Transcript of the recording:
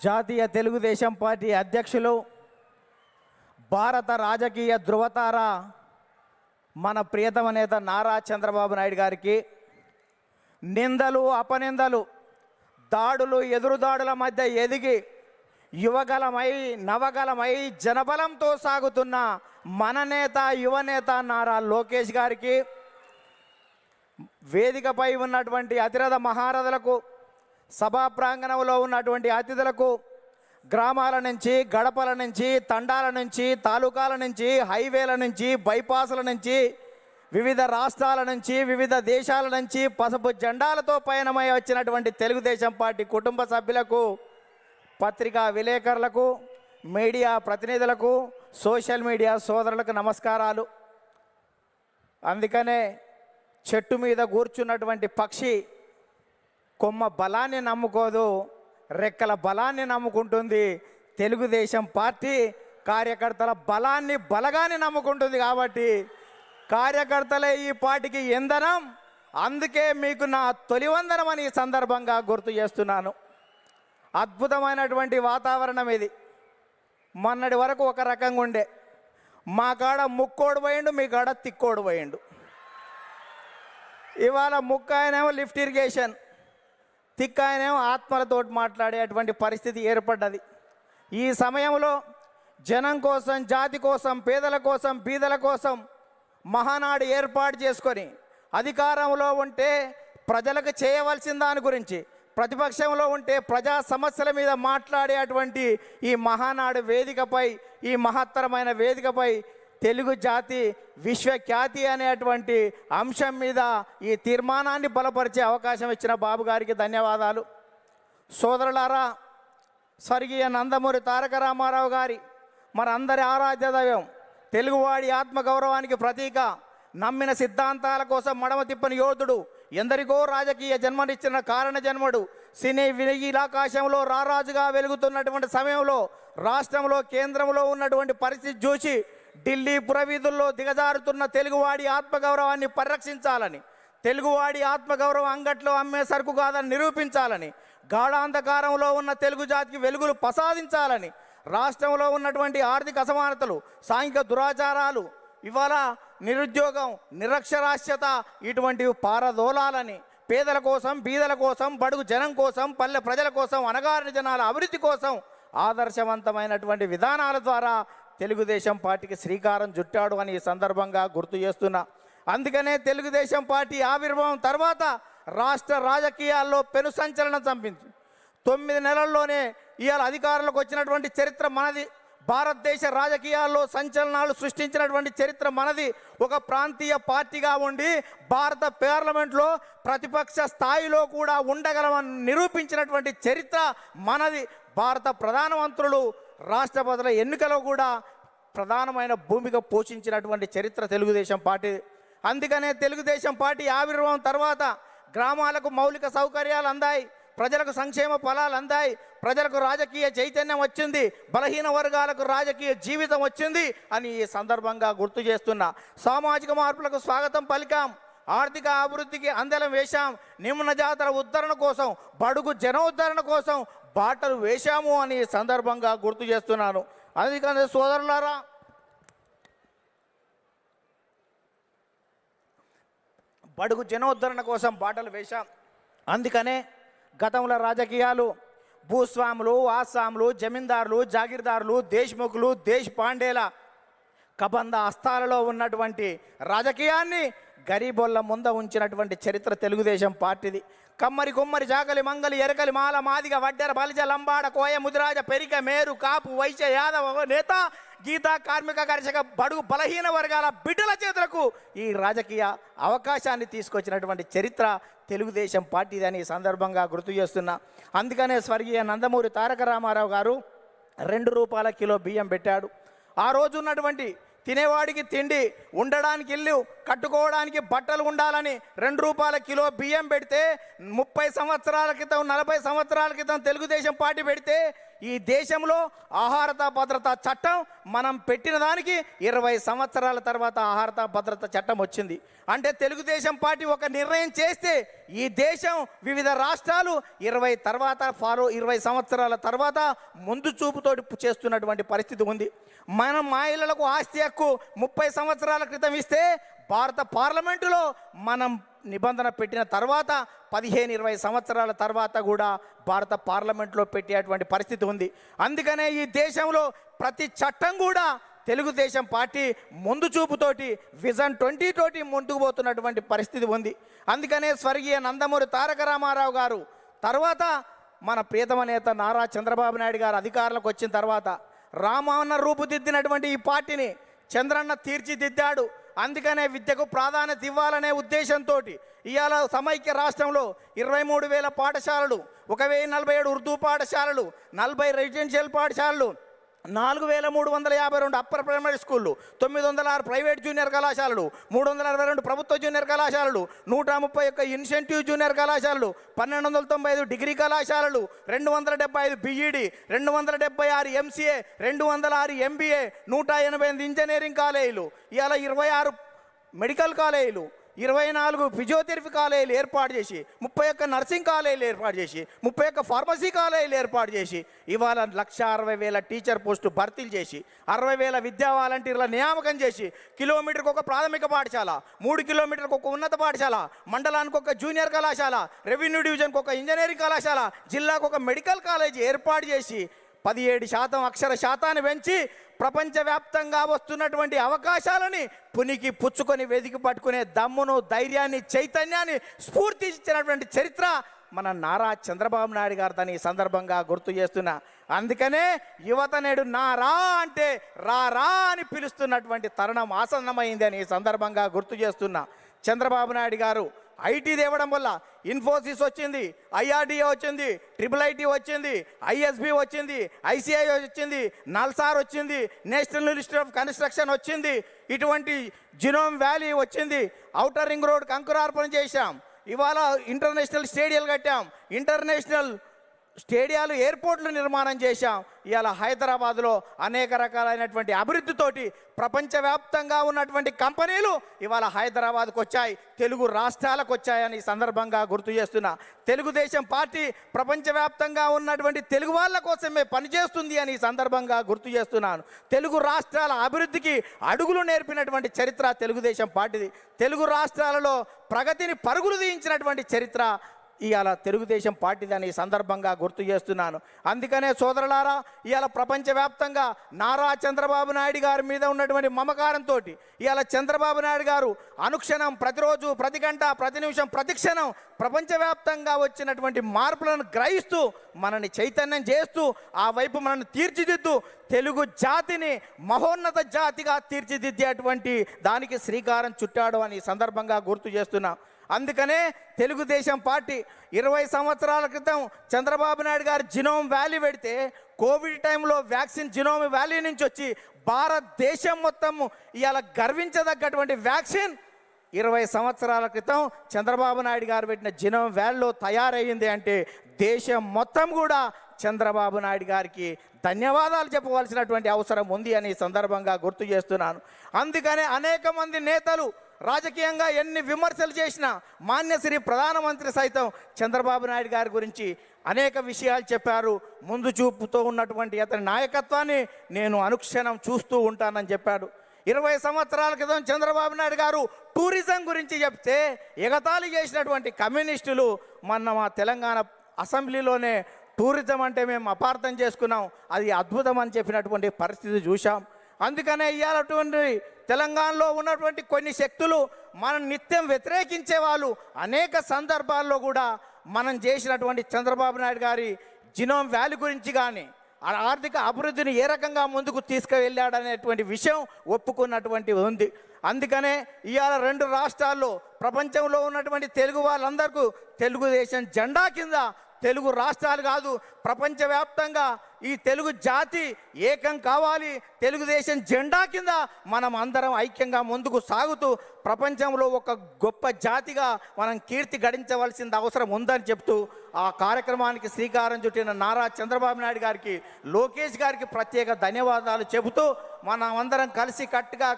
జాతీయ తెలుగుదేశం పార్టీ అధ్యక్షులు, భారత రాజకీయ ధృవతార మన ప్రియతమ నేత నారా చంద్రబాబు నాయుడు గారికి నిందలు, అపనిందలు, దాడులు, ఎదురుదాడుల మధ్య ఎదిగి యువగలమై నవగలమై జనబలంతో సాగుతున్న మన నేత, యువనేత నారా లోకేష్ గారికి, వేదికపై ఉన్నటువంటి అతిరథ మహారథులకు, సభా ప్రాంగణంలో ఉన్నటువంటి అతిథులకు, గ్రామాల నుంచి, గడపల నుంచి, తండాల నుంచి, తాలూకాల నుంచి, హైవేల నుంచి, బైపాసుల నుంచి, వివిధ రాష్ట్రాల నుంచి, వివిధ దేశాల నుంచి పసుపు జెండాలతో పయనమై వచ్చినటువంటి తెలుగుదేశం పార్టీ కుటుంబ సభ్యులకు, పత్రికా విలేకరులకు, మీడియా ప్రతినిధులకు, సోషల్ మీడియా సోదరులకు నమస్కారాలు. అందుకనే చెట్టు మీద కూర్చున్నటువంటి పక్షి కొమ్మ బలాన్ని నమ్ముకోదు, రెక్కల బలాన్ని నమ్ముకుంటుంది. తెలుగుదేశం పార్టీ కార్యకర్తల బలగాన్ని నమ్ముకుంటుంది. కాబట్టి కార్యకర్తలే ఈ పార్టీకి ఇంధనం. అందుకే మీకు నా తొలివందనం అని ఈ సందర్భంగా గుర్తు చేస్తున్నాను. అద్భుతమైనటువంటి వాతావరణం ఇది. మొన్నటి వరకు ఒక రకంగా ఉండే, మా కాడ ముక్కోడు పోయిండు, మీ కాడ తిక్కోడు పోయిండు. ఇవాళ ముక్కాయనేమో లిఫ్ట్ ఇరిగేషన్, తిక్కాయనేమో ఆత్మలతోటి మాట్లాడేటువంటి పరిస్థితి ఏర్పడ్డది. ఈ సమయంలో జనం కోసం, జాతి కోసం, పేదల కోసం, బీదల కోసం మహానాడు ఏర్పాటు చేసుకొని అధికారంలో ఉంటే ప్రజలకు చేయవలసిన దాని గురించి, ప్రతిపక్షంలో ఉంటే ప్రజా సమస్యల మీద మాట్లాడేటువంటి ఈ మహానాడు వేదికపై, ఈ మహత్తరమైన వేదికపై తెలుగు జాతి విశ్వఖ్యాతి అనేటువంటి అంశం మీద ఈ తీర్మానాన్ని బలపరిచే అవకాశం ఇచ్చిన బాబు గారికి ధన్యవాదాలు. సోదరులారా, స్వర్గీయ నందమూరి తారక రామారావు గారి మనందరి ఆరాధ్య దైవం, తెలుగువాడి ఆత్మగౌరవానికి ప్రతీక, నమ్మిన సిద్ధాంతాల కోసం మడమ తిప్పని యోధుడు, ఎందరికో రాజకీయ జన్మనిచ్చిన కారణ జన్మడు, సినీ వినీలాకాశంలో రారాజుగా వెలుగుతున్నటువంటి సమయంలో రాష్ట్రంలో, కేంద్రంలో ఉన్నటువంటి పరిస్థితి చూసి ఢిల్లీ పురవీధుల్లో దిగజారుతున్న తెలుగువాడి ఆత్మగౌరవాన్ని పరిరక్షించాలని, తెలుగువాడి ఆత్మగౌరవం అంగట్లో అమ్మే సరుకు కాదని నిరూపించాలని, గాఢాంధకారంలో ఉన్న తెలుగు జాతికి వెలుగులు ప్రసాదించాలని, రాష్ట్రంలో ఉన్నటువంటి ఆర్థిక అసమానతలు, సాంఘిక దురాచారాలు, ఇవాళ నిరుద్యోగం, నిరక్షరాస్యత ఇటువంటివి పారదోలాలని, పేదల కోసం, బీదల కోసం, బడుగు జనం కోసం, పల్లె ప్రజల కోసం, అణగారిన జనాల అభివృద్ధి కోసం ఆదర్శవంతమైనటువంటి విధానాల ద్వారా తెలుగుదేశం పార్టీకి శ్రీకారం చుట్టాడు అని ఈ సందర్భంగా గుర్తు చేస్తున్నా. అందుకనే తెలుగుదేశం పార్టీ ఆవిర్భావం తర్వాత రాష్ట్ర రాజకీయాల్లో పెను సంచలనం చంపింది. 9 నెలల్లోనే ఇవాళ అధికారంలోకి వచ్చినటువంటి చరిత్ర మనది. భారతదేశ రాజకీయాల్లో సంచలనాలు సృష్టించినటువంటి చరిత్ర మనది. ఒక ప్రాంతీయ పార్టీగా ఉండి భారత పార్లమెంట్లో ప్రతిపక్ష స్థాయిలో కూడా ఉండగలమని నిరూపించినటువంటి చరిత్ర మనది. భారత ప్రధానమంత్రులు, రాష్ట్రపతుల ఎన్నికలో కూడా ప్రధానమైన భూమిక పోషించినటువంటి చరిత్ర తెలుగుదేశం పార్టీ. అందుకనే తెలుగుదేశం పార్టీ ఆవిర్భావం తర్వాత గ్రామాలకు మౌలిక సౌకర్యాలు అందాయి, ప్రజలకు సంక్షేమ ఫలాలు అందాయి, ప్రజలకు రాజకీయ చైతన్యం వచ్చింది, బలహీన వర్గాలకు రాజకీయ జీవితం వచ్చింది అని ఈ సందర్భంగా గుర్తు చేస్తున్నా. సామాజిక మార్పులకు స్వాగతం పలికాం, ఆర్థిక అభివృద్ధికి అందలం వేశాం, నిమ్న జాతర ఉద్ధరణ కోసం, బడుగు జన ఉద్ధరణ కోసం బాటలు వేశాము అని సందర్భంగా గుర్తు చేస్తున్నాను. అందుకని సోదరులారా, బడుగు జనోద్ధరణ కోసం బాటలు వేశాం. అందుకనే గతంలో రాజకీయాలు భూస్వాములు, ఆసాములు, జమీందారులు, జాగీర్దారులు, దేశ్ముఖులు, దేశ్ పాండేల కబంధ హస్తాలలో ఉన్నటువంటి రాజకీయాన్ని గరీబోళ్ళ ముంద ఉంచినటువంటి చరిత్ర తెలుగుదేశం పార్టీది. కమ్మరి, కుమ్మరి, జాగలి, మంగలి, ఎరకలి, మాల, మాదిగ, వడ్డెర, బలిజ, లంబాడ, కోయ, ముదిరాజ, పెరిక, మేరు, కాపు, వైశ్య, యాదవ, నేత, గీత, కార్మిక, కర్షక, బడుగు బలహీన వర్గాల బిడ్డల చేతులకు ఈ రాజకీయ అవకాశాన్ని తీసుకొచ్చినటువంటి చరిత్ర తెలుగుదేశం పార్టీది అని సందర్భంగా గుర్తు చేస్తున్నా. అందుకనే స్వర్గీయ నందమూరి తారక రామారావు గారు 2 రూపాయల కిలో బియ్యం పెట్టాడు. ఆ రోజు ఉన్నటువంటి తినేవాడికి తిండి, ఉండడానికి ఇల్లు, కట్టుకోవడానికి బట్టలు ఉండాలని 2 రూపాయల కిలో బియ్యం పెడితే 30 సంవత్సరాల క్రితం, 40 సంవత్సరాల క్రితం తెలుగుదేశం పార్టీ పెడితే ఈ దేశంలో ఆహారత భద్రత చట్టం మనం పెట్టిన దానికి 20 సంవత్సరాల తర్వాత ఆహారత భద్రత చట్టం వచ్చింది. అంటే తెలుగుదేశం పార్టీ ఒక నిర్ణయం చేస్తే ఈ దేశం వివిధ రాష్ట్రాలు 20 సంవత్సరాల తర్వాత ముందు చూపుతోటి చేస్తున్నటువంటి పరిస్థితి ఉంది. మనం మహిళలకు ఆస్తి హక్కు 30 సంవత్సరాల క్రితం ఇస్తే భారత పార్లమెంటులో మనం నిబంధన పెట్టిన తర్వాత 15-20 సంవత్సరాల తర్వాత కూడా భారత పార్లమెంట్లో పెట్టేటువంటి పరిస్థితి ఉంది. అందుకనే ఈ దేశంలో ప్రతి చట్టం కూడా తెలుగుదేశం పార్టీ ముందు చూపుతోటి విజన్ 20 తోటి ముందుకు పోతున్నటువంటి పరిస్థితి ఉంది. అందుకనే స్వర్గీయ నందమూరి తారక రామారావు గారు తర్వాత మన ప్రియతమ నేత నారా చంద్రబాబు నాయుడు గారు అధికారంలోకి వచ్చిన తర్వాత రామన్న రూపుదిద్దినటువంటి ఈ పార్టీని చంద్రన్న తీర్చిదిద్దాడు. అందుకనే విద్యకు ప్రాధాన్యత ఇవ్వాలనే ఉద్దేశంతో ఇవాళ సమైక్య రాష్ట్రంలో 23,000 పాఠశాలలు, 1,047 ఉర్దూ పాఠశాలలు, 40 రెసిడెన్షియల్ పాఠశాలలు, 4,352 అప్పర్ ప్రైమరీ స్కూళ్ళు, 906 ప్రైవేట్ జూనియర్ కళాశాలలు, 362 ప్రభుత్వ జూనియర్ కళాశాలలు, 131 ఇన్సెంటివ్ జూనియర్ కళాశాలలు, 1,295 డిగ్రీ కళాశాలలు, 275 బీఈడి, 276 ఎంసీఏ, 206 ఎంబీఏ, 188 ఇంజనీరింగ్ కాలేజీలు, ఇవాళ 26 మెడికల్ కాలేజీలు, 24 ఫిజియోథెరపీ కాలేజీలు ఏర్పాటు చేసి, 31 నర్సింగ్ కాలేజీలు ఏర్పాటు చేసి, 31 ఫార్మసీ కాలేజీలు ఏర్పాటు చేసి, ఇవాళ 1,60,000 టీచర్ పోస్టు భర్తీలు చేసి, 60,000 విద్యా వాలంటీర్ల నియామకం చేసి, కిలోమీటర్కి ఒక ప్రాథమిక పాఠశాల, 3 కిలోమీటర్లకు ఒక ఉన్నత పాఠశాల, మండలానికి ఒక జూనియర్ కళాశాల, రెవెన్యూ డివిజన్కి ఒక ఇంజనీరింగ్ కళాశాల, జిల్లాకు ఒక మెడికల్ కాలేజీ ఏర్పాటు చేసి 17% అక్షర శాతాన్ని పెంచి ప్రపంచవ్యాప్తంగా వస్తున్నటువంటి అవకాశాలని పునికి పుచ్చుకొని వెతికి పట్టుకునే దమ్మును, ధైర్యాన్ని, చైతన్యాన్ని, స్ఫూర్తి ఇచ్చినటువంటి చరిత్ర మన నారా చంద్రబాబు నాయుడు గారు దాన్ని ఈ సందర్భంగా గుర్తు చేస్తున్నా. అందుకనే యువత నేడు నారా అంటే రా అని పిలుస్తున్నటువంటి తరుణం ఆసన్నమైంది అని ఈ సందర్భంగా గుర్తు చేస్తున్నా. చంద్రబాబు నాయుడు గారు ఐటీ తేవడం వల్ల ఇన్ఫోసిస్ వచ్చింది, ఐఆర్డీఏ వచ్చింది, ట్రిపుల్ ఐటీ వచ్చింది, ఐఎస్బి వచ్చింది, ఐసిఐ వచ్చింది, నల్సార్ వచ్చింది, నేషనల్ ఇన్స్టిట్యూట్ ఆఫ్ కన్స్ట్రక్షన్ వచ్చింది, ఇటువంటి జినోమ్ వ్యాలీ వచ్చింది, ఔటర్ రింగ్ రోడ్ అంకురార్పణ చేశాం, ఇవాళ ఇంటర్నేషనల్ స్టేడియాలు కట్టాం, ఇంటర్నేషనల్ స్టేడియాలు, ఎయిర్పోర్ట్లు నిర్మాణం చేశాం. ఇవాళ హైదరాబాద్లో అనేక రకాలైనటువంటి అభివృద్ధితోటి ప్రపంచవ్యాప్తంగా ఉన్నటువంటి కంపెనీలు ఇవాళ హైదరాబాద్కు వచ్చాయి, తెలుగు రాష్ట్రాలకు వచ్చాయని ఈ సందర్భంగా గుర్తు చేస్తున్నా. తెలుగుదేశం పార్టీ ప్రపంచవ్యాప్తంగా ఉన్నటువంటి తెలుగు వాళ్ళ కోసమే పనిచేస్తుంది అని ఈ సందర్భంగా గుర్తు చేస్తున్నాను. తెలుగు రాష్ట్రాల అభివృద్ధికి అడుగులు నేర్పినటువంటి చరిత్ర తెలుగుదేశం పార్టీది. తెలుగు రాష్ట్రాలలో ప్రగతిని పరుగులు తీయించినటువంటి చరిత్ర ఇవాళ తెలుగుదేశం పార్టీదని ఈ సందర్భంగా గుర్తు చేస్తున్నాను. అందుకనే సోదరులారా, ఇవాళ ప్రపంచవ్యాప్తంగా నారా చంద్రబాబు నాయుడు గారి మీద ఉన్నటువంటి మమకారంతో ఇవాళ చంద్రబాబు నాయుడు గారు అనుక్షణం, ప్రతిరోజు, ప్రతి గంట, ప్రతి నిమిషం, ప్రతి క్షణం ప్రపంచవ్యాప్తంగా వచ్చినటువంటి మార్పులను గ్రహిస్తూ మనని చైతన్యం చేస్తూ ఆ వైపు మనల్ని తీర్చిదిద్దు తెలుగు జాతిని మహోన్నత జాతిగా తీర్చిదిద్దేటువంటి దానికి శ్రీకారం చుట్టాడు అని ఈ సందర్భంగా గుర్తు చేస్తున్నా. అందుకనే తెలుగుదేశం పార్టీ 20 సంవత్సరాల క్రితం చంద్రబాబు నాయుడు గారు జినోమ్ వ్యాలీ పెడితే కోవిడ్ టైంలో వ్యాక్సిన్ జినోమ్ వ్యాలీ నుంచి వచ్చి భారతదేశం మొత్తం ఇవాళ గర్వించదగ్గటువంటి వ్యాక్సిన్ 20 సంవత్సరాల క్రితం చంద్రబాబు నాయుడు గారు పెట్టిన జినోమ్ వ్యాలీలో తయారయ్యింది అంటే దేశం మొత్తం కూడా చంద్రబాబు నాయుడు గారికి ధన్యవాదాలు చెప్పవలసినటువంటి అవసరం ఉంది అని సందర్భంగా గుర్తు చేస్తున్నాను. అందుకనే అనేక మంది నేతలు రాజకీయంగా ఎన్ని విమర్శలు చేసినా మాన్యశ్రీ ప్రధానమంత్రి సైతం చంద్రబాబు నాయుడు గారి గురించి అనేక విషయాలు చెప్పారు. ముందు చూపుతో ఉన్నటువంటి అతని నాయకత్వాన్ని నేను అనుక్షణం చూస్తూ ఉంటానని చెప్పాడు. 20 సంవత్సరాల క్రితం చంద్రబాబు నాయుడు గారు టూరిజం గురించి చెప్తే ఎగతాళి చేసినటువంటి కమ్యూనిస్టులు మొన్న మా తెలంగాణ అసెంబ్లీలోనే టూరిజం అంటే మేము అపార్థం చేసుకున్నాం, అది అద్భుతం అని చెప్పినటువంటి పరిస్థితి చూసాం. అందుకనే ఇవాళటువంటి తెలంగాణలో ఉన్నటువంటి కొన్ని శక్తులు మనం నిత్యం వ్యతిరేకించే వాళ్ళు అనేక సందర్భాల్లో కూడా మనం చేసినటువంటి చంద్రబాబు నాయుడు గారి జినోమ్ వ్యాలీ గురించి కానీ ఆర్థిక అభివృద్ధిని ఏ రకంగా ముందుకు తీసుకువెళ్ళాడనేటువంటి విషయం ఒప్పుకున్నటువంటి ఉంది. అందుకనే ఇవాళ 2 రాష్ట్రాల్లో ప్రపంచంలో ఉన్నటువంటి తెలుగు వాళ్ళందరికీ తెలుగుదేశం జెండా కింద తెలుగు రాష్ట్రాలు కాదు, ప్రపంచవ్యాప్తంగా ఈ తెలుగు జాతి ఏకం కావాలి. తెలుగుదేశం జెండా కింద మనం అందరం ఐక్యంగా ముందుకు సాగుతూ ప్రపంచంలో ఒక గొప్ప జాతిగా మనం కీర్తి గడించవలసిన అవసరం ఉందని చెప్తూ ఆ కార్యక్రమానికి శ్రీకారం చుట్టిన నారా చంద్రబాబు నాయుడు గారికి, లోకేష్ గారికి ప్రత్యేక ధన్యవాదాలు చెబుతూ మనం అందరం కలిసి కట్టుగా